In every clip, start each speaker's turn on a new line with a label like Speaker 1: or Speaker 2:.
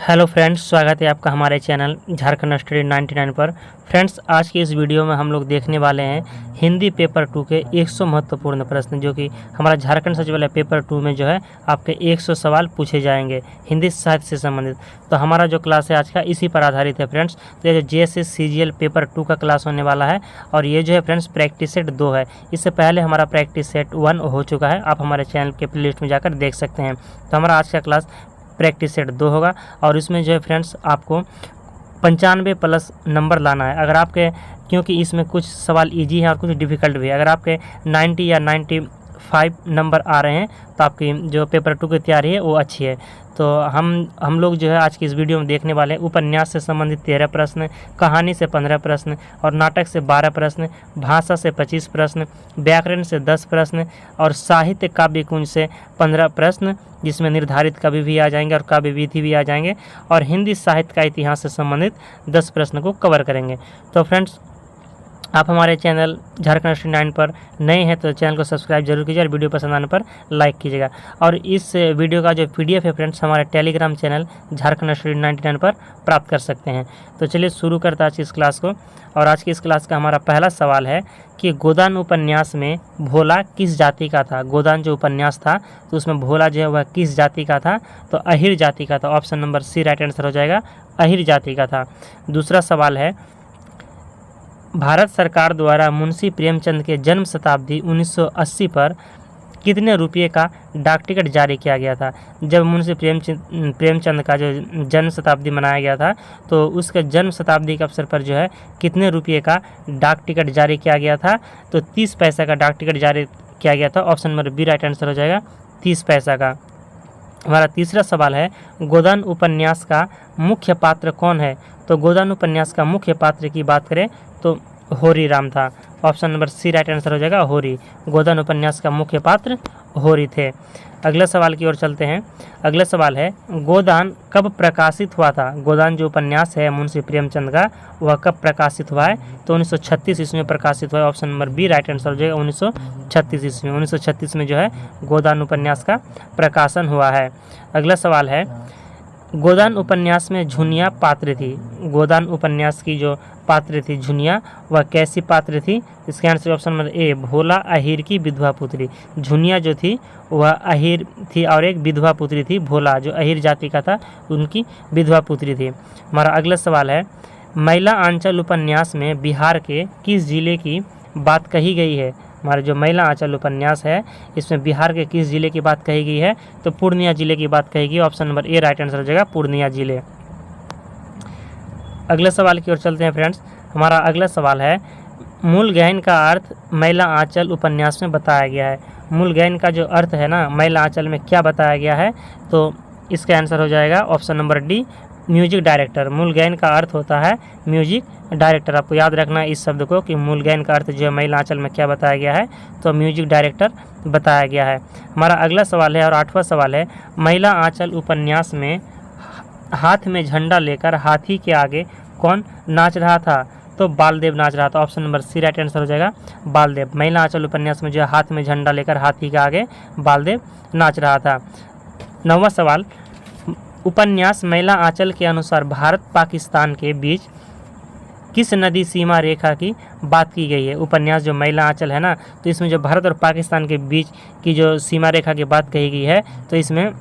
Speaker 1: Hello friends, स्वागत है आपका हमारे चैनल झारखंड स्टडी 99 पर। फ्रेंड्स, आज की इस वीडियो में हम लोग देखने वाले हैं हिंदी पेपर 2 के 100 महत्वपूर्ण प्रश्न, जो कि हमारा झारखंड सचिवालय पेपर 2 में जो है आपके 100 सवाल पूछे जाएंगे हिंदी साहित्य से संबंधित। तो हमारा जो क्लास है आज का इसी पर आधारित है फ्रेंड्स। तो ये जो JSS CGL पेपर 2 का क्लास होने वाला है, और ये जो है फ्रेंड्स प्रैक्टिस सेट 2 है। इससे पहले हमारा प्रैक्टिस सेट 1 हो चुका है, आप हमारे चैनल के प्लेलिस्ट में जाकर देख सकते हैं। तो हमारा आज का क्लास प्रैक्टिस सेट 2 होगा, और इसमें जो है फ्रेंड्स आपको 95 प्लस नंबर लाना है। अगर आपके, क्योंकि इसमें कुछ सवाल इजी हैं और कुछ डिफ़िकल्ट भी है, अगर आपके 90 या 95 नंबर आ रहे हैं तो आपकी जो पेपर 2 की तैयारी है वो अच्छी है। तो हम लोग जो है आज की इस वीडियो में देखने वाले हैं उपन्यास से संबंधित 13 प्रश्न, कहानी से 15 प्रश्न, और नाटक से 12 प्रश्न, भाषा से 25 प्रश्न, व्याकरण से 10 प्रश्न, और साहित्य काव्य कुंज से 15 प्रश्न, जिसमें निर्धारित कवि भी आ जाएंगे और काव्य विधि भी आ जाएंगे, और हिंदी साहित्य का इतिहास से संबंधित 10 प्रश्न को कवर करेंगे। तो फ्रेंड्स, आप हमारे चैनल झारखंड स्टडी 9 पर नए हैं तो चैनल को सब्सक्राइब जरूर कीजिए, और वीडियो पसंद आने पर लाइक कीजिएगा। और इस वीडियो का जो PDF है फ्रेंड्स, हमारे टेलीग्राम चैनल झारखंड स्टडी 99 पर प्राप्त कर सकते हैं। तो चलिए शुरू करते हैं आज की इस क्लास को। और आज की इस क्लास का हमारा पहला सवाल है कि गोदान उपन्यास में भोला किस जाति का था। गोदान जो उपन्यास था तो उसमें भोला जो है वह किस जाति का था, तो अहिर जाति का था। Option number C right answer हो जाएगा, अहिर जाति का था। दूसरा सवाल है, भारत सरकार द्वारा मुंशी प्रेमचंद के जन्म शताब्दी 1980 पर कितने रुपये का डाक टिकट जारी किया गया था। जब मुंशी प्रेमचंद का जो जन्म शताब्दी मनाया गया था तो उसके जन्म शताब्दी के अवसर पर जो है कितने रुपये का डाक टिकट जारी किया गया था, तो 30 पैसा का डाक टिकट जारी किया गया था। Option number B right answer हो जाएगा, 30 पैसा का। हमारा तीसरा सवाल है, गोदान उपन्यास का मुख्य पात्र कौन है। तो गोदान उपन्यास का मुख्य पात्र की बात करें तो होरी राम था। Option number C right answer हो जाएगा, होरी। गोदान उपन्यास का मुख्य पात्र होरी थे। अगले सवाल की ओर चलते हैं। अगला सवाल है, गोदान कब प्रकाशित हुआ था। गोदान जो उपन्यास है मुंशी प्रेमचंद का, वह कब प्रकाशित हुआ है, तो 1936 ईस्वी में प्रकाशित हुआ है। Option number B right answer हो जाएगा, 1936 ईस्वी में। 1936 में जो है गोदान उपन्यास का प्रकाशन हुआ है। अगला सवाल है, गोदान उपन्यास में झुनिया पात्र थी। गोदान उपन्यास की जो पात्र थी झुनिया, वह कैसी पात्र थी। इसका आंसर ऑप्शन नंबर A, भोला अहिर की विधवा पुत्री। झुनिया जो थी वह अहिर थी और एक विधवा पुत्री थी। भोला जो अहिर जाति का था उनकी विधवा पुत्री थी। हमारा अगला सवाल है, मैला आंचल उपन्यास में बिहार के किस जिले की बात कही गई है। हमारा जो मैला आंचल उपन्यास है इसमें बिहार के किस जिले की बात कही गई है, तो पूर्णिया जिले की बात कही गई। Option number A right answer हो जाएगा, पूर्णिया जिले। अगले सवाल की ओर चलते हैं फ्रेंड्स। हमारा अगला सवाल है, मूल गैन का अर्थ मैला आंचल उपन्यास में बताया गया है। मूल गैन का जो अर्थ है ना मैला आंचल में, क्या बताया गया है, तो इसका आंसर हो जाएगा option number D, music director. मूल गैन का अर्थ होता है म्यूजिक डायरेक्टर। आपको याद रखना है इस शब्द को कि मूल गैन का अर्थ जो है मैला आंचल में क्या बताया गया है, तो म्यूजिक डायरेक्टर बताया गया है। हमारा अगला सवाल है और 8वां सवाल है, मैला आंचल उपन्यास में हाथ में झंडा लेकर हाथी के आगे कौन नाच रहा था, तो बालदेव नाच रहा था। Option number C right answer हो जाएगा, बालदेव। मैला आंचल उपन्यास में जो है हाथ में झंडा लेकर हाथी के आगे बालदेव नाच रहा था। 9वां सवाल, उपन्यास मैला आंचल के अनुसार भारत पाकिस्तान के बीच किस नदी सीमा रेखा की बात की गई है। उपन्यास जो मैला आंचल है ना, तो इसमें जो भारत और पाकिस्तान के बीच की जो सीमा रेखा की बात कही गई है, तो इसमें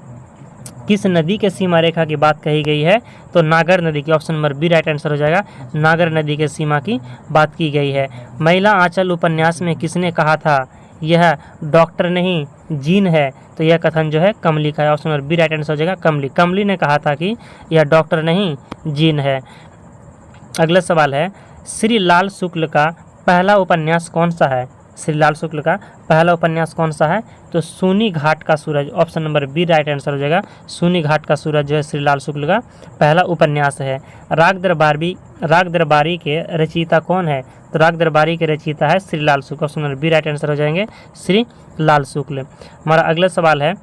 Speaker 1: किस नदी के सीमा रेखा की बात कही गई है, तो नागर नदी की। Option number B right answer हो जाएगा, नागर नदी के सीमा की बात की गई है। मैला आंचल उपन्यास में किसने कहा था यह डॉक्टर नहीं जीन है, तो यह कथन जो है कमली का है। Option number B right answer हो जाएगा, कमली। कमली ने कहा था कि यह डॉक्टर नहीं जीन है। अगला सवाल है, श्री लाल शुक्ल का पहला उपन्यास कौन सा है। श्री लाल शुक्ल का पहला उपन्यास कौन सा है, तो सूनी घाट का सूरज। Option number B right answer हो जाएगा, सूनी घाट का सूरज जो है श्री लाल शुक्ल का पहला उपन्यास है। राग दरबारी के रचयिता कौन है, तो राग दरबारी के रचयिता है Shri Lal Shukla. Option number B right answer हो जाएंगे, श्री लाल शुक्ल। हमारा अगला सवाल है,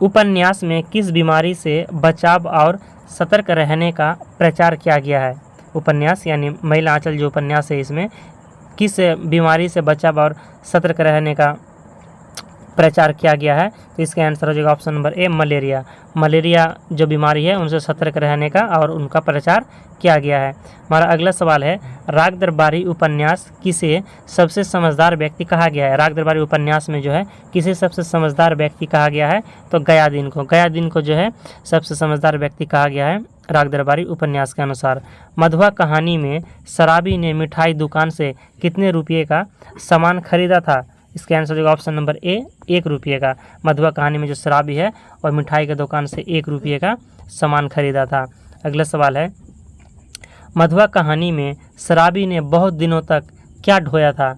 Speaker 1: उपन्यास में किस बीमारी से बचाव और सतर्क रहने का प्रचार किया गया है। उपन्यास यानी मैला आंचल जो उपन्यास है इसमें किस बीमारी से बचाव और सतर्क रहने का प्रचार किया गया है? तो इसका आंसर हो जाएगा ऑप्शन नंबर ए, मलेरिया। मलेरिया जो बीमारी है उनसे सतर्क रहने का और उनका प्रचार किया गया है। हमारा अगला सवाल है, राग दरबारी उपन्यास किसे सबसे समझदार व्यक्ति कहा गया है? राग दरबारी उपन्यास में जो है किसे सबसे समझदार व्यक्ति कहा गया है? तो गयादीन को। गयादीन को जो है सबसे समझदार व्यक्ति कहा गया है राग दरबारी उपन्यास के अनुसार। मधुआ कहानी में शराबी ने मिठाई दुकान से कितने रुपये का सामान खरीदा था? इसका आंसर होगा ऑप्शन नंबर ए, 1 रुपये का। मधुआ कहानी में जो शराबी है और मिठाई की दुकान से 1 रुपये का सामान खरीदा था। अगला सवाल है, मधुआ कहानी में शराबी ने बहुत दिनों तक क्या ढोया था?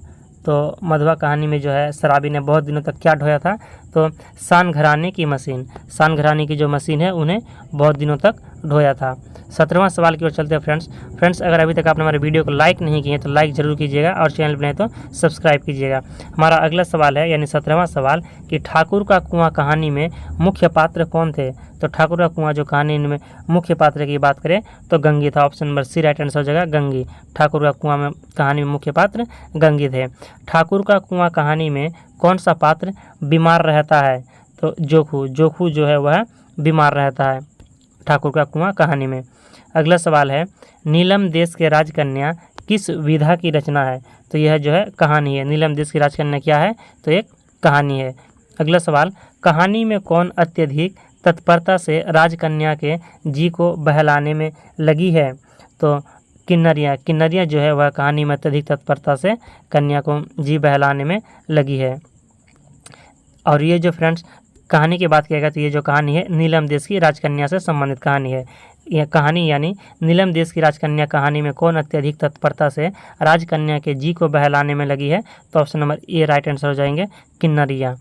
Speaker 1: तो मधुआ कहानी में जो है शराबी ने बहुत दिनों तक क्या ढोया था? तो सान घराने की मशीन। सान घराने की जो मशीन है उन्हें बहुत दिनों तक ढोया था। 17वां सवाल की ओर चलते हैं फ्रेंड्स अगर अभी तक आपने हमारे वीडियो को लाइक नहीं किए तो लाइक जरूर कीजिएगा और चैनल बनाए तो सब्सक्राइब कीजिएगा। हमारा अगला सवाल है यानी 17वां सवाल कि ठाकुर का कुआं कहानी में मुख्य पात्र कौन थे? तो ठाकुर का कुआं जो कहानी में मुख्य पात्र की बात करें तो गंगी था। Option number C right answer हो जाएगा, गंगी। ठाकुर का कुआं में कहानी में मुख्य पात्र गंगी थे। ठाकुर का कुआं कहानी में कौन सा पात्र बीमार रहता है? तो जोखू। जोखू जो है वह बीमार रहता है ठाकुर का कुआं कहानी में। अगला सवाल है, नीलम देश के राजकन्या किस विधा की रचना है? तो यह जो है कहानी है। नीलम देश की राजकन्या क्या है? तो एक कहानी है। अगला सवाल, कहानी में कौन अत्यधिक तत्परता से राजकन्या के जी को बहलाने में लगी है? तो किन्नरियाँ। किन्नरियाँ जो है वह कहानी में अत्यधिक तत्परता से कन्या को जी बहलाने में लगी है। और ये जो फ्रेंड्स कहानी की बात किया गया तो ये जो कहानी है नीलम देश की राजकन्या से संबंधित कहानी है। यह कहानी यानी नीलम देश की राजकन्या कहानी में कौन अत्यधिक तत्परता से राजकन्या के जी को बहलाने में लगी है? तो option number A right answer हो जाएंगे, किन्नरियाँ।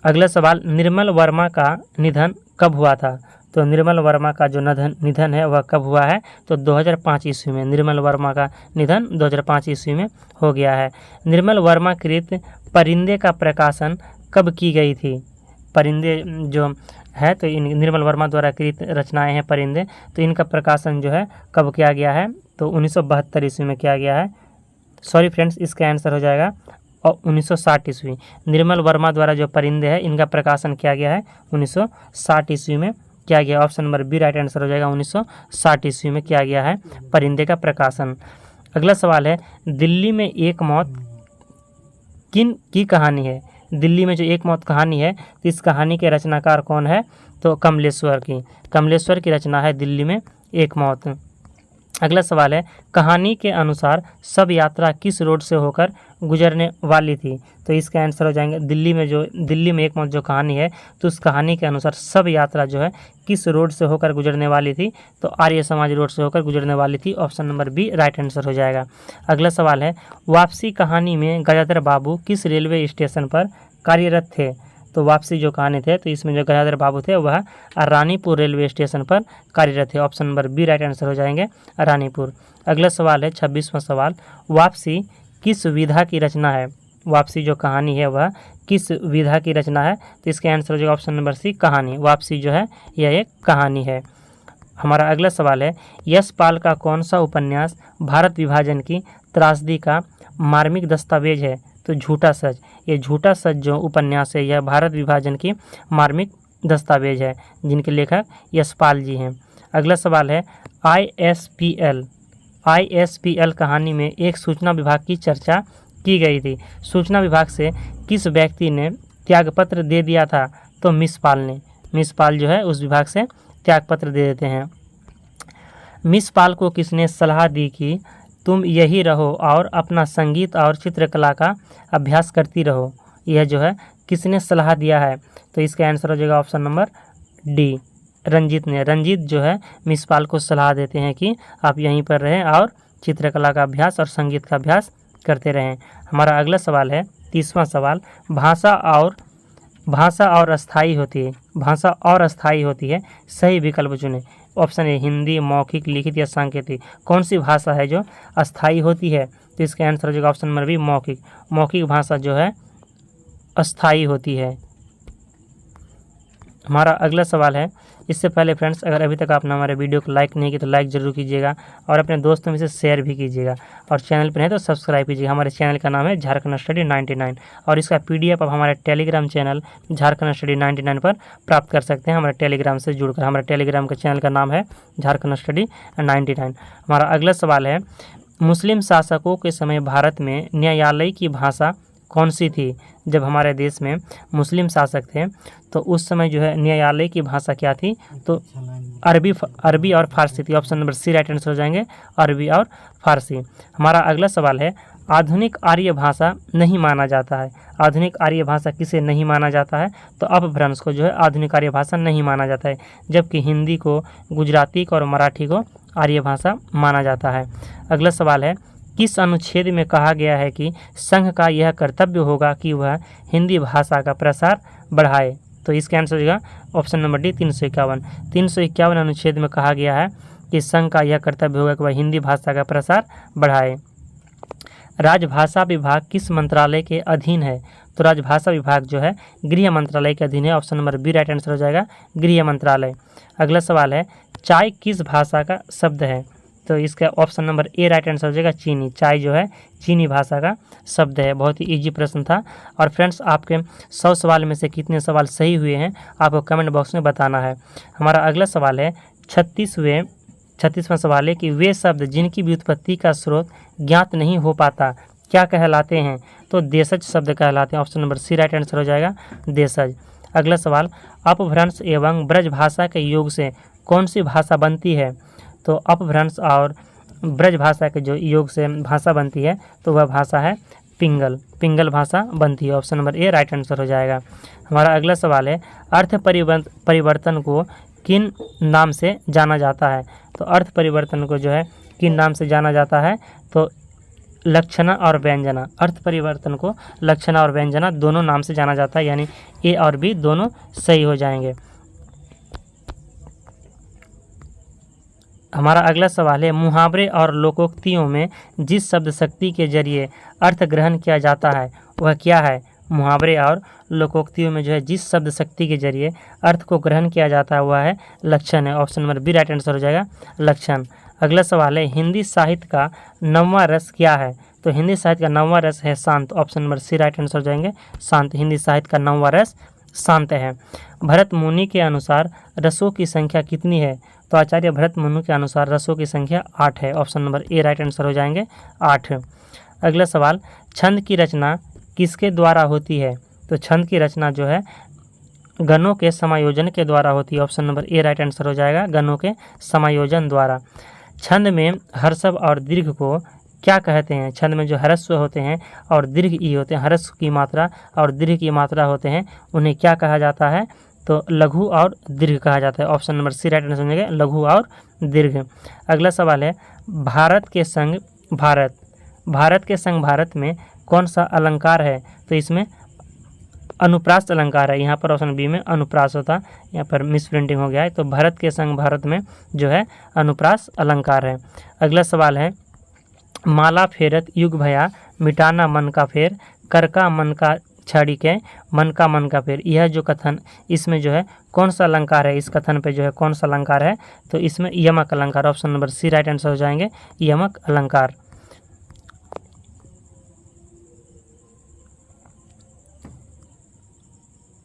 Speaker 1: अगला सवाल, निर्मल वर्मा का निधन कब हुआ था? तो निर्मल वर्मा का जो निधन है वह कब हुआ है? तो 2005 ईस्वी में। निर्मल वर्मा का निधन 2005 ईस्वी में हो गया है। निर्मल वर्मा कृत परिंदे का प्रकाशन कब की गई थी? परिंदे जो है तो इन निर्मल वर्मा द्वारा कृत रचनाएं हैं परिंदे, तो इनका प्रकाशन जो है कब किया गया है? तो 1972 ईस्वी में किया गया है। सॉरी फ्रेंड्स, इसका आंसर हो जाएगा और 1960 ईस्वी। निर्मल वर्मा द्वारा जो परिंदे हैं इनका प्रकाशन किया गया है 1960 ईस्वी में किया गया। Option number B right answer हो जाएगा, 1960 ईस्वी में किया गया है परिंदे का प्रकाशन। अगला सवाल है, दिल्ली में एक मौत किन की कहानी है? दिल्ली में जो एक मौत कहानी है तो इस कहानी के रचनाकार कौन है? तो कमलेश्वर की। कमलेश्वर की रचना है दिल्ली में एक मौत। अगला सवाल है, कहानी के अनुसार सब यात्रा किस रोड से होकर गुजरने वाली थी? तो इसका आंसर हो जाएंगे दिल्ली में एक मौत जो कहानी है तो उस कहानी के अनुसार सब यात्रा जो है किस रोड से होकर गुजरने वाली थी? तो आर्य समाज रोड से होकर गुजरने वाली थी। Option number B right answer हो जाएगा। अगला सवाल है, वापसी कहानी में गजाधर बाबू किस रेलवे स्टेशन पर कार्यरत थे? तो वापसी जो कहानी थे तो इसमें जो गजाधर बाबू थे वह रानीपुर रेलवे स्टेशन पर कार्यरत थे। Option number B right answer हो जाएंगे, रानीपुर। अगला सवाल है 26वां सवाल, वापसी किस विधा की रचना है? वापसी जो कहानी है वह किस विधा की रचना है? तो इसका आंसर हो जाएगा ऑप्शन नंबर सी, कहानी। वापसी जो है यह एक कहानी है। हमारा अगला सवाल है, यशपाल का कौन सा उपन्यास भारत विभाजन की त्रासदी का मार्मिक दस्तावेज है? तो झूठा सच। ये झूठा सच जो उपन्यास है यह भारत विभाजन की मार्मिक दस्तावेज है, जिनके लेखक यशपाल जी हैं। अगला सवाल है, आईएसपीएल कहानी में एक सूचना विभाग की चर्चा की गई थी। सूचना विभाग से किस व्यक्ति ने त्यागपत्र दे दिया था? तो मिसपाल ने। मिसपाल जो है उस विभाग से त्यागपत्र दे देते हैं। मिसपाल को किसने सलाह दी कि तुम यही रहो और अपना संगीत और चित्रकला का अभ्यास करती रहो? यह जो है किसने सलाह दिया है? तो इसका आंसर हो जाएगा ऑप्शन नंबर डी, रंजीत ने। रंजीत जो है मिसपाल को सलाह देते हैं कि आप यहीं पर रहें और चित्रकला का अभ्यास और संगीत का अभ्यास करते रहें। हमारा अगला सवाल है 30वां सवाल, भाषा और अस्थाई होती है। भाषा और अस्थाई होती है, सही विकल्प चुनें। ऑप्शन ए हिंदी, मौखिक, लिखित या सांकेतिक। कौन सी भाषा है जो अस्थाई होती है? तो इसका आंसर हो जाएगा ऑप्शन नंबर बी, मौखिक। मौखिक भाषा जो है अस्थाई होती है। हमारा अगला सवाल है इससे पहले फ्रेंड्स, अगर अभी तक आपने हमारे वीडियो को लाइक नहीं किया तो लाइक ज़रूर कीजिएगा और अपने दोस्तों में से शेयर भी कीजिएगा और चैनल पर नहीं तो सब्सक्राइब कीजिएगा। हमारे चैनल का नाम है झारखंड स्टडी 99 और इसका PDF आप हमारे टेलीग्राम चैनल झारखंड स्टडी 99 पर प्राप्त कर सकते हैं। हमारे टेलीग्राम से जुड़कर, हमारे टेलीग्राम के चैनल का नाम है झारखंड स्टडी 99। हमारा अगला सवाल है, मुस्लिम शासकों के समय भारत में न्यायालय की भाषा कौन सी थी? जब हमारे देश में मुस्लिम शासक थे तो उस समय जो है न्यायालय की भाषा क्या थी? तो अरबी और फारसी थी। Option number C right answer हो जाएंगे, अरबी और फारसी। हमारा अगला सवाल है, आधुनिक आर्य भाषा नहीं माना जाता है। आधुनिक आर्य भाषा किसे नहीं माना जाता है? तो अपभ्रंश को जो है आधुनिक आर्य भाषा नहीं माना जाता है, जबकि हिंदी को, गुजराती को और मराठी को आर्य भाषा माना जाता है। अगला सवाल है, किस अनुच्छेद में कहा गया है कि संघ का यह कर्तव्य होगा कि वह हिंदी भाषा का प्रसार बढ़ाए? तो इसका आंसर होगा ऑप्शन नंबर डी 351। 351 अनुच्छेद में कहा गया है कि संघ का यह कर्तव्य होगा कि वह हिंदी भाषा का प्रसार बढ़ाए। राजभाषा विभाग किस मंत्रालय के अधीन है? तो राजभाषा विभाग जो है गृह मंत्रालय के अधीन है। Option number B right answer हो जाएगा, गृह मंत्रालय। अगला सवाल है, चाय किस भाषा का शब्द है? तो इसका option number A right answer हो जाएगा, चीनी। चाय जो है चीनी भाषा का शब्द है। बहुत ही इजी प्रश्न था। और फ्रेंड्स, आपके 100 सवाल में से कितने सवाल सही हुए हैं आपको कमेंट बॉक्स में बताना है। हमारा अगला सवाल है, 36वां सवाल है कि वे शब्द जिनकी व्युत्पत्ति का स्रोत ज्ञात नहीं हो पाता क्या कहलाते हैं? तो देशज शब्द कहलाते हैं। Option number C right answer हो जाएगा, देशज। अगला सवाल, अपभ्रंश एवं ब्रज भाषा के योग से कौन सी भाषा बनती है? तो अपभ्रंश और ब्रज भाषा के जो योग से भाषा बनती है तो वह भाषा है पिंगल भाषा बनती है। Option number A right answer हो जाएगा। हमारा अगला सवाल है, अर्थ परिवर्तन को किन नाम से जाना जाता है? तो अर्थ परिवर्तन को जो है किन नाम से जाना जाता है? तो लक्षणा और व्यंजना। अर्थ परिवर्तन को लक्षणा और व्यंजना दोनों नाम से जाना जाता है, यानी ए और बी दोनों सही हो जाएंगे। हमारा अगला सवाल है, मुहावरे और लोकोक्तियों में जिस शब्द शक्ति के जरिए अर्थ ग्रहण किया जाता है वह क्या है? मुहावरे और लोकोक्तियों में जो है जिस शब्द शक्ति के जरिए अर्थ को ग्रहण किया जाता है वह है लक्षण है। Option number B right answer हो जाएगा, लक्षण। अगला सवाल है, हिंदी साहित्य का 9वां रस क्या है? तो हिंदी साहित्य का 9वां रस है शांत। Option number C right answer हो जाएंगे, शांत। हिंदी साहित्य का 9वां रस शांत है। भरत मुनि के अनुसार रसों की संख्या कितनी है? तो आचार्य भरत मुनि के अनुसार रसों की संख्या 8 है। Option number A right answer हो जाएंगे, 8। अगला सवाल, छंद की रचना किसके द्वारा होती है? तो छंद की रचना जो है गणों के समायोजन के द्वारा होती है। Option number A right answer हो जाएगा, गणों के समायोजन द्वारा। छंद में हर्षव और दीर्घ को क्या कहते हैं? छंद में जो ह्रस्व होते हैं और दीर्घ ई होते हैं, ह्रस्व की मात्रा और दीर्घ की मात्रा होते हैं, उन्हें क्या कहा जाता है? तो लघु और दीर्घ कहा जाता है। Option number C right answer समझेंगे, लघु और दीर्घ। अगला सवाल है, भारत के संग भारत में कौन सा अलंकार है? तो इसमें अनुप्रास अलंकार है। यहाँ पर ऑप्शन बी में अनुप्रास होता, यहाँ पर मिस प्रिंटिंग हो गया है। तो भारत के संग भारत में जो है अनुप्रास अलंकार है। अगला सवाल है, माला फेरत युग भया मिटाना मन का फेर, कर का मन का छड़ी के मन का फेर। यह जो कथन, इसमें जो है कौन सा अलंकार है? इस कथन पे जो है कौन सा अलंकार है? तो इसमें यमक अलंकार। Option number C right answer हो जाएंगे, यमक अलंकार।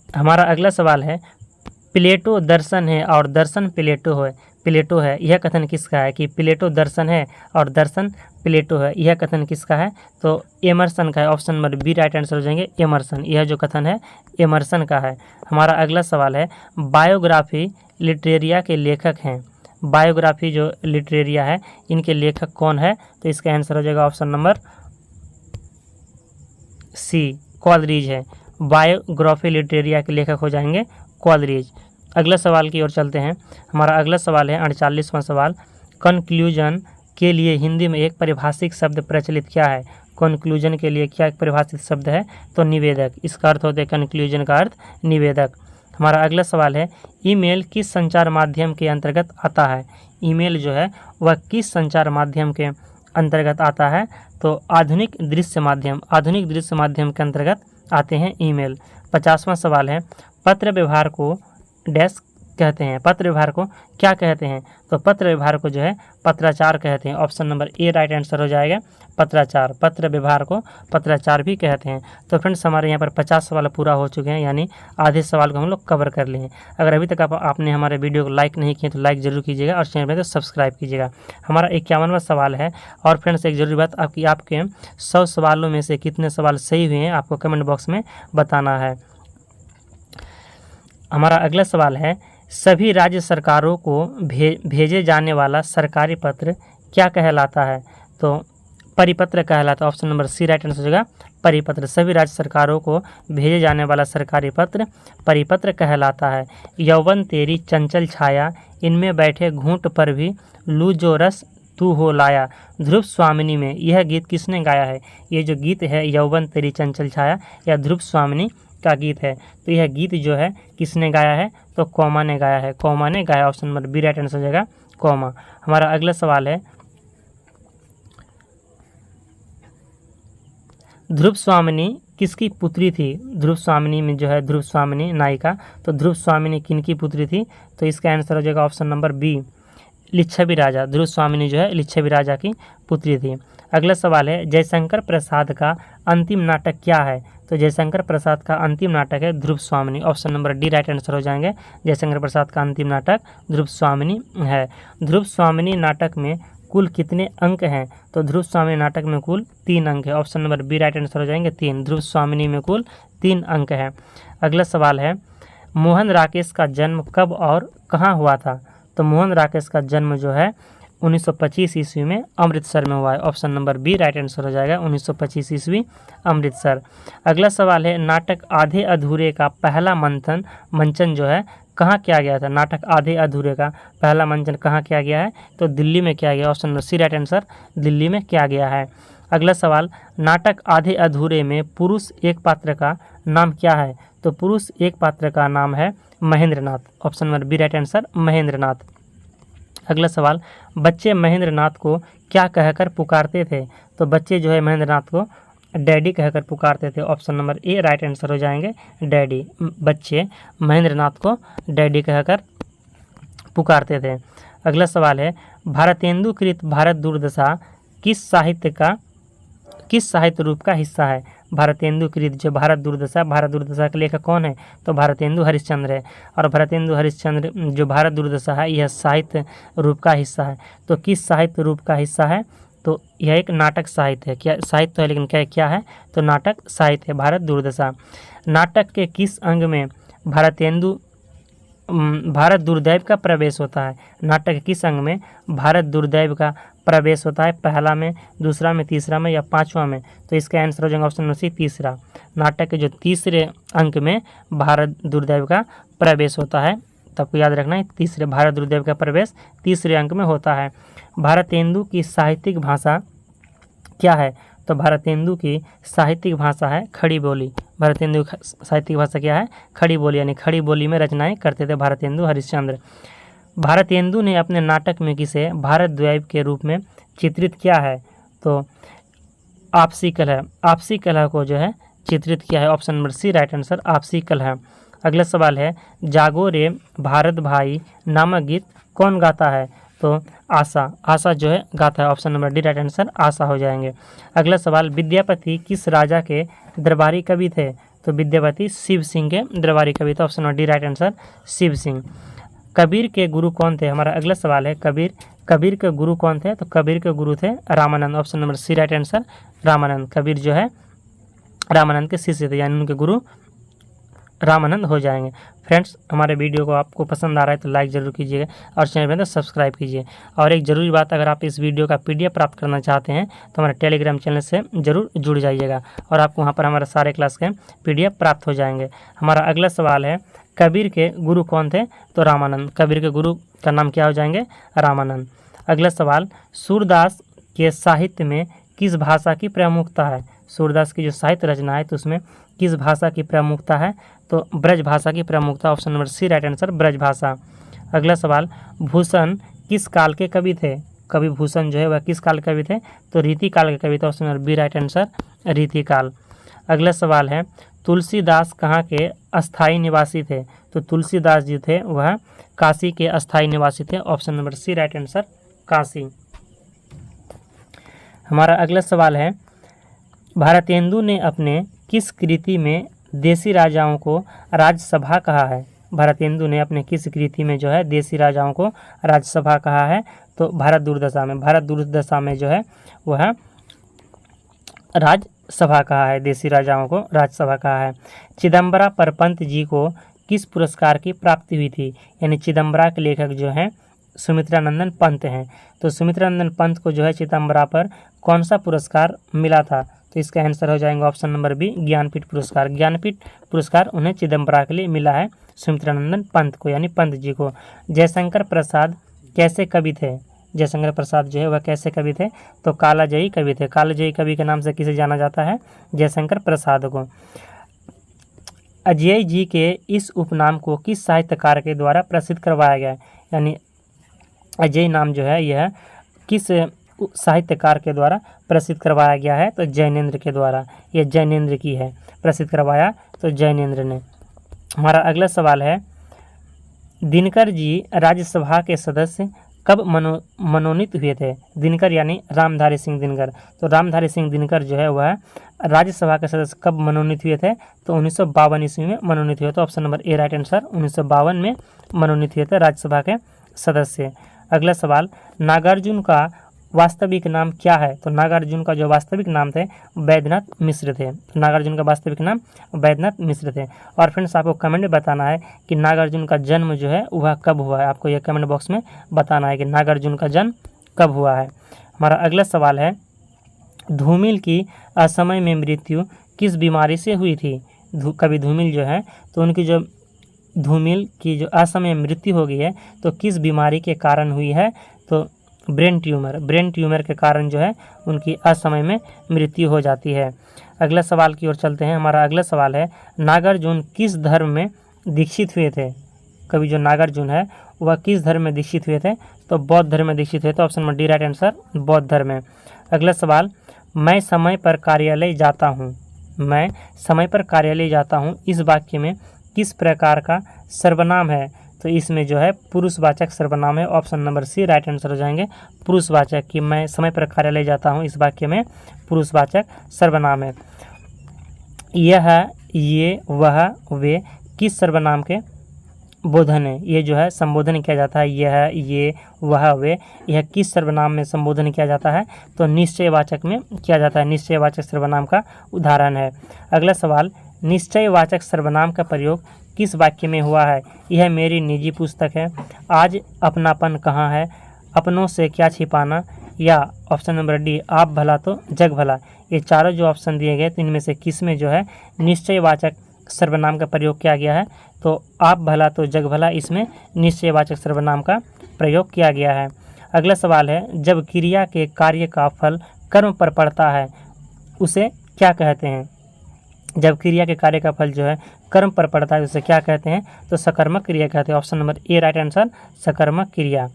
Speaker 1: हमारा अगला सवाल है, प्लेटो दर्शन है और दर्शन प्लेटो है, यह कथन किसका है? कि प्लेटो दर्शन है और दर्शन प्लेटो है, यह कथन किसका है? तो एमर्सन का है। Option number B right answer हो जाएंगे, एमर्सन। यह जो कथन है एमर्सन का है। हमारा अगला सवाल है, बायोग्राफी लिटरेरिया के लेखक हैं। बायोग्राफी जो लिटरेरिया है इनके लेखक कौन है? तो इसका आंसर हो जाएगा ऑप्शन नंबर सी, कॉलरिज है। बायोग्राफी लिटरेरिया के लेखक हो जाएंगे कॉलरिज। अगला सवाल की ओर चलते हैं। हमारा अगला सवाल है 48वां सवाल, कंक्लूजन के लिए हिंदी में एक परिभाषिक शब्द प्रचलित क्या है? कंक्लूजन के लिए क्या एक परिभाषित शब्द है? तो निवेदक। इसका अर्थ होता है कंक्लूजन का अर्थ निवेदक। हमारा अगला सवाल है, ईमेल किस संचार माध्यम के अंतर्गत आता है? ईमेल जो है वह किस संचार माध्यम के अंतर्गत आता है? तो आधुनिक दृश्य माध्यम के अंतर्गत आते हैं ईमेल। 50वां सवाल है, पत्र व्यवहार को डैश कहते हैं? पत्र व्यवहार को क्या कहते हैं? तो पत्र व्यवहार को जो है पत्राचार कहते हैं। Option number A right answer हो जाएगा, पत्राचार। पत्र व्यवहार को पत्राचार भी कहते हैं। तो फ्रेंड्स हमारे यहाँ पर 50 सवाल पूरा हो चुके हैं, यानी आधे सवाल को हम लोग कवर कर लिए हैं। अगर अभी तक आपने हमारे वीडियो को लाइक नहीं किए तो लाइक जरूर कीजिएगा और चैनल में तो सब्सक्राइब कीजिएगा। हमारा 51वां सवाल है। और फ्रेंड्स एक जरूरी बात, आपके 100 सवालों में से कितने सवाल सही हुए हैं आपको कमेंट बॉक्स में बताना है। हमारा अगला सवाल है, सभी राज्य सरकारों को भेजे जाने वाला सरकारी पत्र क्या कहलाता है? तो परिपत्र कहलाता है। Option number C right answer हो जाएगा, परिपत्र। सभी राज्य सरकारों को भेजे जाने वाला सरकारी पत्र परिपत्र कहलाता है। यौवन तेरी चंचल छाया, इनमें बैठे घूंट पर भी लू जो रस तू हो लाया। ध्रुव स्वामिनी में यह गीत किसने गाया है? ये जो गीत है यौवन तेरी चंचल छाया, यह ध्रुव स्वामिनी का गीत है। तो यह गीत जो है किसने गाया है? तो कौमा ने गाया है, कौमा ने गाया। Option number B right answer हो जाएगा, कौमा। हमारा अगला सवाल है, ध्रुव स्वामिनी किसकी पुत्री थी? ध्रुव स्वामिनी में जो है ध्रुव स्वामिनी नायिका, तो ध्रुव स्वामिनी किनकी पुत्री थी? तो इसका आंसर हो जाएगा ऑप्शन नंबर बी, लिच्छवी राजा। ध्रुव स्वामिनी जो है लिच्छवी राजा की पुत्री थी। अगला सवाल है, जयशंकर प्रसाद का अंतिम नाटक क्या है? तो जयशंकर प्रसाद का अंतिम नाटक है ध्रुव स्वामिनी। Option number D right answer हो जाएंगे, जयशंकर प्रसाद का अंतिम नाटक ध्रुव स्वामिनी है। ध्रुव स्वामिनी नाटक में कुल कितने अंक हैं? तो ध्रुव स्वामिनी नाटक में कुल 3 अंक है। Option number B right answer हो जाएंगे 3। ध्रुव स्वामिनी में कुल 3 अंक है। अगला सवाल है, मोहन राकेश का जन्म कब और कहाँ हुआ था? तो मोहन राकेश का जन्म जो है 1925 ईस्वी में अमृतसर में हुआ है। Option number B right answer हो जाएगा, 1925 ईस्वी अमृतसर। अगला सवाल है, नाटक आधे अधूरे का पहला मंचन जो है कहाँ किया गया था? नाटक आधे अधूरे का पहला मंचन कहाँ किया गया है? तो दिल्ली में किया गया। Option number C right answer, Delhi में किया गया है। अगला सवाल, नाटक आधे अधूरे में पुरुष एक पात्र का नाम क्या है? तो पुरुष एक पात्र का नाम है Mahendranath. Option number B right answer, Mahendranath. अगला सवाल, बच्चे महेंद्रनाथ को क्या कहकर पुकारते थे? तो बच्चे जो है महेंद्रनाथ को डैडी कहकर पुकारते थे। Option number A right answer हो जाएंगे, डैडी। बच्चे महेंद्रनाथ को डैडी कहकर पुकारते थे। अगला सवाल है, भारतेंदुकृत भारत दुर्दशा किस साहित्य रूप का हिस्सा है? भारतेंदुकृत जो भारत दुर्दशा के लेखक कौन है? तो भारतेंदु हरिश्चंद्र है। और भारतेंदु हरिश्चंद्र जो भारत दुर्दशा है यह साहित्य रूप का हिस्सा है। तो किस साहित्य रूप का हिस्सा है? तो यह एक नाटक साहित्य है। क्या साहित्य है, लेकिन क्या है? तो नाटक साहित्य है भारत दुर्दशा। नाटक के किस अंग में भारत दुर्दैव का प्रवेश होता है? नाटक के किस अंग में भारत दुर्दैव का प्रवेश होता है? पहला में, दूसरा में, तीसरा में या 5वां में? तो इसका आंसर हो जाएगा ऑप्शन नंबर सी, तीसरा। नाटक के जो तीसरे अंक में भारत दुर्दैव का प्रवेश होता है, तो आपको याद रखना है तीसरे, भारत दुर्दैव का प्रवेश तीसरे अंक में होता है। भारतेंदु की साहित्यिक भाषा क्या है? तो भारतेंदु की साहित्यिक भाषा है खड़ी बोली। भारतेंदु साहित्यिक भाषा क्या है? खड़ी बोली, यानी खड़ी बोली में रचनाएं करते थे भारतेंदु हरिश्चंद्र। भारतेंदु ने अपने नाटक में किसे भारतद्वैव के रूप में चित्रित किया है? तो आपसी कलह, आपसी कलह को जो है चित्रित किया है। Option number C right answer, आपसी कलह। अगला सवाल है, जागो रे भारत भाई नामक गीत कौन गाता है? तो आशा जो है गाता है। Option number D right answer, आशा हो जाएंगे। अगला सवाल, विद्यापति किस राजा के दरबारी कवि थे? तो विद्यापति शिव सिंह के दरबारी कवि थे। Option number D right answer, Shiv Singh. Kabir के गुरु कौन थे? हमारा अगला सवाल है, कबीर के गुरु कौन थे? तो कबीर के गुरु थे Ramanand. Option number C right answer, Ramanand. Kabir जो है रामानंद के शिष्य थे, यानी उनके गुरु रामानंद हो जाएंगे। फ्रेंड्स, हमारे वीडियो को आपको पसंद आ रहा है तो लाइक ज़रूर कीजिएगा और चैनल में तो सब्सक्राइब कीजिए। और एक ज़रूरी बात, अगर आप इस वीडियो का PDF प्राप्त करना चाहते हैं तो हमारे टेलीग्राम चैनल से ज़रूर जुड़ जाइएगा और आपको वहाँ पर हमारे सारे क्लास के PDF प्राप्त हो जाएंगे। हमारा अगला सवाल है, कबीर के गुरु कौन थे? तो रामानंद। कबीर के गुरु का नाम क्या हो जाएंगे? रामानंद। अगला सवाल, सूरदास के साहित्य में किस भाषा की प्रमुखता है? सूरदास की जो साहित्य रचना है तो उसमें किस भाषा की प्रमुखता है? तो ब्रज भाषा की प्रमुखता। Option number C right answer, Braj Bhasha. अगला सवाल, भूषण किस काल के कवि थे? कवि भूषण जो है वह किस काल के कवि थे? तो रीति काल के कवि थे। Option number B right answer, रीति काल। अगला सवाल है, तुलसीदास कहाँ के अस्थायी निवासी थे? तो तुलसीदास जी थे वह काशी के अस्थायी निवासी थे। Option number C right answer Kashi. हमारा अगला सवाल है, भारतेंदु ने अपने किस कृति में देसी राजाओं को राजसभा कहा है? भारतेंदु ने अपने किस कृति में जो है देसी राजाओं को राजसभा कहा है? तो भारत दुर्दशा में जो है वह राजसभा कहा है, देसी राजाओं को राजसभा कहा है। चिदम्बरा परपंत जी को किस पुरस्कार की प्राप्ति हुई थी? यानी चिदम्बरा के लेखक जो हैं सुमित्रानंदन पंत हैं। तो सुमित्रानंदन पंत को जो है चिदम्बरा पर कौन सा पुरस्कार मिला था? तो इसका आंसर हो जाएगा ऑप्शन नंबर बी ज्ञानपीठ पुरस्कार। ज्ञानपीठ पुरस्कार उन्हें चिदम्बरा के लिए मिला है, सुमित्रानंदन पंत को यानी पंत जी को। जयशंकर प्रसाद कैसे कवि थे? जयशंकर प्रसाद जो है वह कैसे कवि थे? तो कालाजयी कवि थे। कालाजयी कवि के नाम से किसे जाना जाता है? जयशंकर प्रसाद को। अजय जी के इस उपनाम को किस साहित्यकार के द्वारा प्रसिद्ध करवाया गया? यानी अजय नाम जो है यह किस साहित्यकार के द्वारा प्रसिद्ध करवाया गया है? तो जैनेन्द्र के द्वारा। यह जैनेन्द्र की है, प्रसिद्ध करवाया तो जैनेन्द्र ने। हमारा अगला सवाल है, दिनकर जी राज्यसभा के सदस्य कब मनोनीत हुए थे? दिनकर यानी रामधारी सिंह दिनकर। तो रामधारी सिंह दिनकर जो है वह राज्यसभा के सदस्य कब मनोनीत हुए थे? तो 1952 ईस्वी में मनोनीत हुए। तो option number A right answer 1952 में मनोनीत हुए थे राज्यसभा के सदस्य। अगला सवाल, नागार्जुन का वास्तविक नाम क्या है? तो नागार्जुन का जो वास्तविक नाम थे वैद्यनाथ मिश्र थे। नागार्जुन का वास्तविक नाम वैद्यनाथ मिश्र थे। और फ्रेंड्स आपको कमेंट में बताना है कि नागार्जुन का जन्म जो है वह कब हुआ है। आपको यह कमेंट बॉक्स में बताना है कि नागार्जुन का जन्म कब हुआ है। हमारा अगला सवाल है, धूमिल की असमय में मृत्यु किस बीमारी से हुई थी? कवि धूमिल जो है तो उनकी जो धूमिल की जो असमय मृत्यु हो गई है तो किस बीमारी के कारण हुई है? तो ब्रेन ट्यूमर के कारण जो है उनकी असमय में मृत्यु हो जाती है। अगला सवाल की ओर चलते हैं। हमारा अगला सवाल है, नागार्जुन किस धर्म में दीक्षित हुए थे? कवि जो नागार्जुन है वह किस धर्म में दीक्षित हुए थे? तो बौद्ध धर्म में दीक्षित हुए। तो option number D right answer बौद्ध धर्म में। अगला सवाल, मैं समय पर कार्यालय जाता हूँ, मैं समय पर कार्यालय जाता हूँ इस वाक्य में किस प्रकार का सर्वनाम है? तो इसमें जो है पुरुषवाचक सर्वनाम है। Option number C right answer हो जाएंगे पुरुषवाचक, कि मैं समय पर कार्यालय जाता हूँ इस वाक्य में पुरुषवाचक सर्वनाम है। यह, ये, वह, वे किस सर्वनाम के बोधन है? ये जो है संबोधन किया जाता है, यह, ये, वह, वे, यह किस सर्वनाम में संबोधन किया जाता है? तो निश्चयवाचक में किया जाता है। निश्चयवाचक सर्वनाम का उदाहरण है। अगला सवाल, निश्चयवाचक सर्वनाम का प्रयोग किस वाक्य में हुआ है? यह मेरी निजी पुस्तक है, आज अपनापन कहाँ है, अपनों से क्या छिपाना, या ऑप्शन नंबर डी आप भला तो जग भला। ये चारों जो ऑप्शन दिए गए तो इनमें से किस में जो है निश्चयवाचक सर्वनाम का प्रयोग किया गया है? तो आप भला तो जग भला, इसमें निश्चयवाचक सर्वनाम का प्रयोग किया गया है। अगला सवाल है, जब क्रिया के कार्य का फल कर्म पर पड़ता है उसे क्या कहते हैं? जब क्रिया के कार्य का फल जो है कर्म पर पड़ता है उसे क्या कहते हैं? तो सकर्मक क्रिया कहते हैं। Option number A right answer सकर्मक क्रिया।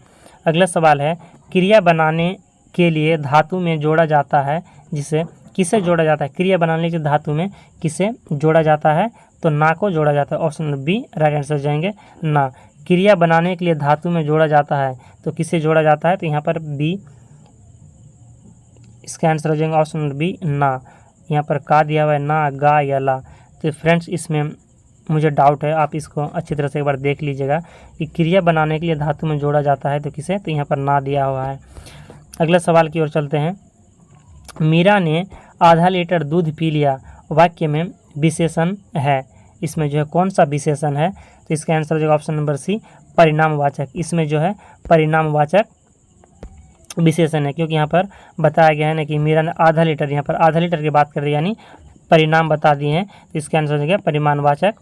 Speaker 1: अगला सवाल है, क्रिया बनाने के लिए धातु में जोड़ा जाता है जिसे किसे जोड़ा जाता है? क्रिया बनाने के धातु में किसे जोड़ा जाता है? तो ना को जोड़ा जाता है। Option number B right answer जाएंगे ना। क्रिया बनाने के लिए धातु में जोड़ा जाता है तो किसे जोड़ा जाता है? तो यहाँ पर बी, इसका आंसर हो जाएंगे ऑप्शन नंबर बी ना। यहाँ पर का दिया हुआ है ना, गा या ला। तो फ्रेंड्स इसमें मुझे डाउट है, आप इसको अच्छी तरह से एक बार देख लीजिएगा कि क्रिया बनाने के लिए धातु में जोड़ा जाता है तो किसे? तो यहाँ पर ना दिया हुआ है। अगला सवाल की ओर चलते हैं। मीरा ने आधा लीटर दूध पी लिया वाक्य में विशेषण है, इसमें जो है कौन सा विशेषण है? तो इसका आंसर हो जाएगा ऑप्शन नंबर सी परिणामवाचक। इसमें जो है परिणामवाचक विशेषण है, क्योंकि यहाँ पर बताया गया है ना कि मीरा ने आधा लीटर, यहाँ पर आधा लीटर की बात कर रही है यानी परिणाम बता दिए हैं, तो इसका आंसर हो गया परिमाणवाचक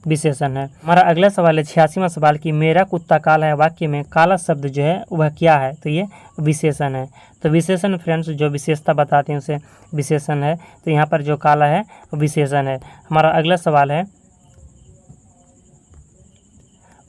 Speaker 1: विशेषण है। हमारा अगला सवाल है 86वां सवाल कि मेरा कुत्ता काला है वाक्य में काला शब्द जो है वह क्या है? तो ये विशेषण है। तो विशेषण फ्रेंड्स जो विशेषता बताते हैं उसे विशेषण है, तो यहाँ पर जो काला है वो विशेषण है। हमारा अगला सवाल है,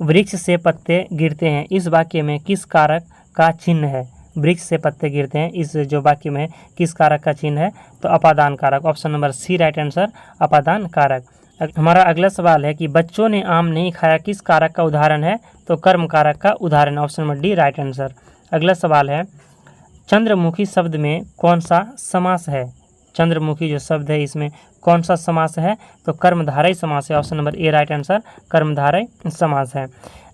Speaker 1: वृक्ष से पत्ते गिरते हैं इस वाक्य में किस कारक का चिन्ह है? वृक्ष से पत्ते गिरते हैं इस जो वाक्य में किस कारक का चिन्ह है? तो अपादान कारक। Option number C right answer अपादान कारक। हमारा अगला सवाल है कि बच्चों ने आम नहीं खाया किस कारक का उदाहरण है? तो कर्म कारक का उदाहरण, option number D right answer. अगला सवाल है चंद्रमुखी शब्द में कौन सा समास है? चंद्रमुखी जो शब्द है इसमें कौन सा समास है? तो कर्मधारय समास है, option number A right answer, कर्मधारय समास है।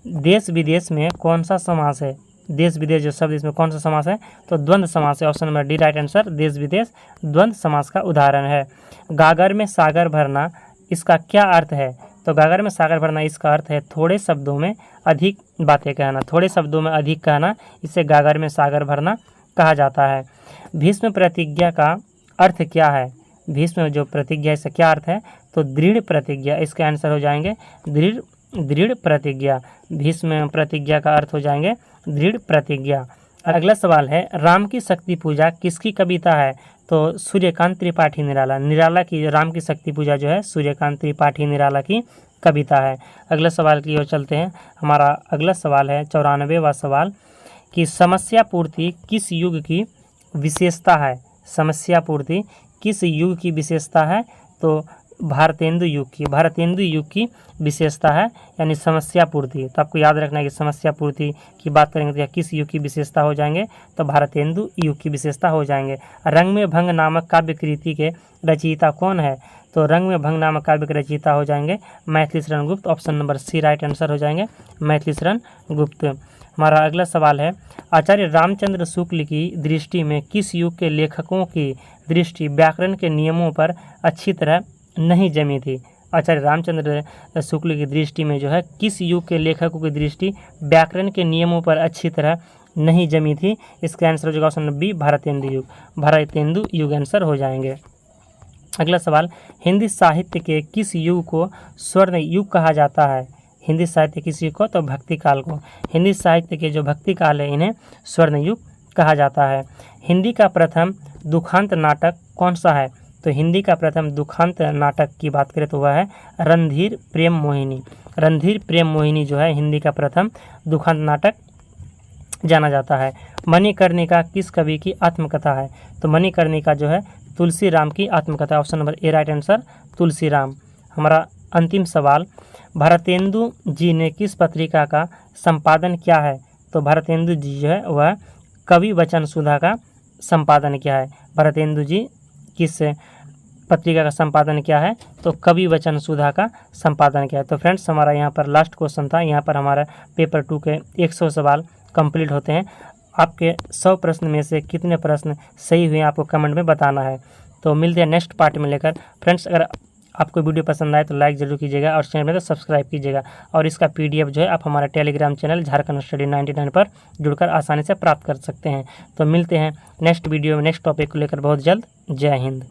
Speaker 1: देश विदेश में कौन सा समास है? देश विदेश जो शब्द इसमें कौन सा समास है? तो द्वंद्व समास है, option number D right answer, देश विदेश द्वंद्व समास का उदाहरण है। गागर में सागर भरना इसका क्या अर्थ है? तो गागर में सागर भरना इसका अर्थ है थोड़े शब्दों में अधिक बातें कहना, थोड़े शब्दों में अधिक कहना, इसे गागर में सागर भरना कहा जाता है। भीष्म प्रतिज्ञा का अर्थ क्या है? भीष्म जो प्रतिज्ञा इसका क्या अर्थ है? तो दृढ़ प्रतिज्ञा, इसके आंसर हो जाएंगे दृढ़ प्रतिज्ञा। भीष्म प्रतिज्ञा का अर्थ हो जाएंगे दृढ़ प्रतिज्ञा। अगला सवाल है राम की शक्ति पूजा किसकी कविता है? तो सूर्यकांत त्रिपाठी निराला, निराला की राम की शक्ति पूजा जो है सूर्यकांत त्रिपाठी निराला की कविता है। अगला सवाल की ओर चलते हैं। हमारा अगला सवाल है 94वां सवाल कि समस्या पूर्ति किस युग की विशेषता है? समस्या पूर्ति किस युग की विशेषता है? तो भारतेंदु युग की विशेषता है, यानी समस्या पूर्ति। तो आपको याद रखना है कि समस्या पूर्ति की बात करेंगे तो किस युग की विशेषता हो जाएंगे? तो भारतेंदु युग की विशेषता हो जाएंगे। रंग में भंग नामक काव्य कृति के रचयिता कौन है? तो रंग में भंग नामक काव्य के रचयिता हो जाएंगे Maithili Sharan Gupt, option number C right answer हो जाएंगे मैथिली शरण गुप्त। हमारा अगला सवाल है आचार्य रामचंद्र शुक्ल की दृष्टि में किस युग के लेखकों की दृष्टि व्याकरण के नियमों पर अच्छी तरह नहीं जमी थी? आचार्य रामचंद्र शुक्ल की दृष्टि में जो है किस युग के लेखकों की दृष्टि व्याकरण के नियमों पर अच्छी तरह नहीं जमी थी? इसका आंसर हो जाएगा ऑप्शन नंबर बी भारतेंदु युग आंसर हो जाएंगे। अगला सवाल हिंदी साहित्य के किस युग को स्वर्ण युग कहा जाता है? हिंदी साहित्य किस युग को? तो भक्ति काल को। हिंदी साहित्य के जो भक्ति काल है इन्हें स्वर्ण युग कहा जाता है। हिंदी का प्रथम दुखांत नाटक कौन सा है? तो हिंदी का प्रथम दुखांत नाटक की बात करें तो वह है रणधीर प्रेम मोहिनी। रणधीर प्रेम मोहिनी जो है हिंदी का प्रथम दुखांत नाटक जाना जाता है। मणिकर्णिका किस कवि की आत्मकथा है? तो मणिकर्णिका जो है तुलसी राम की आत्मकथा, option number A right answer Tulsi Ram. हमारा अंतिम सवाल भारतेंदु जी ने किस पत्रिका का संपादन किया है? तो भारतेंदु जी जो है वह कवि वचन सुधा का संपादन किया है। भारतेंदु जी किस पत्रिका का संपादन किया है? तो कवि वचन सुधा का संपादन किया है। तो फ्रेंड्स हमारा यहाँ पर लास्ट क्वेश्चन था। यहाँ पर हमारा पेपर 2 के 100 सवाल कंप्लीट होते हैं। आपके 100 प्रश्न में से कितने प्रश्न सही हुए आपको कमेंट में बताना है। तो मिलते हैं नेक्स्ट पार्ट में लेकर। फ्रेंड्स अगर आपको वीडियो पसंद आए तो लाइक ज़रूर कीजिएगा और चैनल में तो सब्सक्राइब कीजिएगा। और इसका PDF जो है आप हमारे टेलीग्राम चैनल झारखंड स्टडी 99 पर जुड़कर आसानी से प्राप्त कर सकते हैं। तो मिलते हैं नेक्स्ट वीडियो में नेक्स्ट टॉपिक को लेकर बहुत जल्द। जय हिंद।